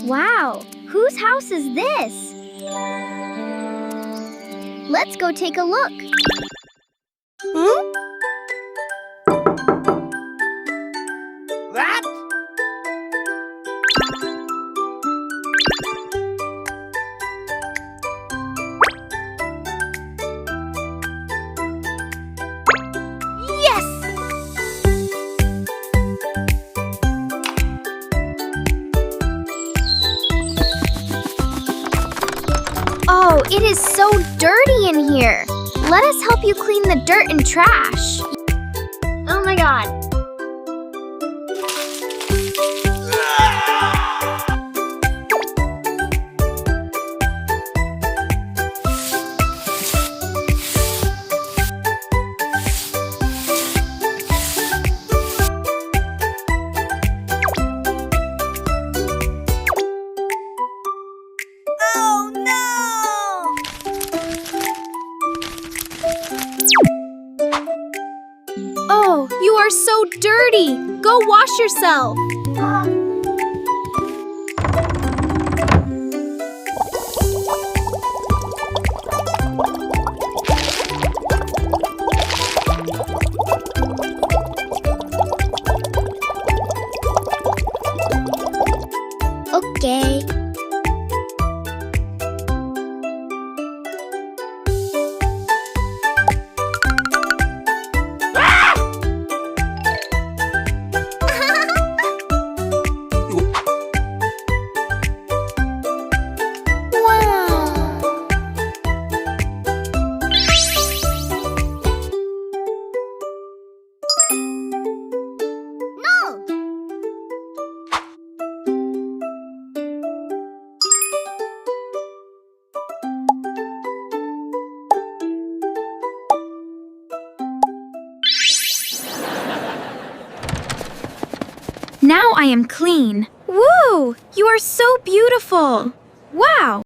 Wow, whose house is this? Let's go take a look. What? Yes! Oh, it is so dirty in here. Let us help you clean the dirt and trash. Oh my God. Oh no! Oh, you are so dirty. Go wash yourself. Okay. Now I am clean. Woo! You are so beautiful. Wow!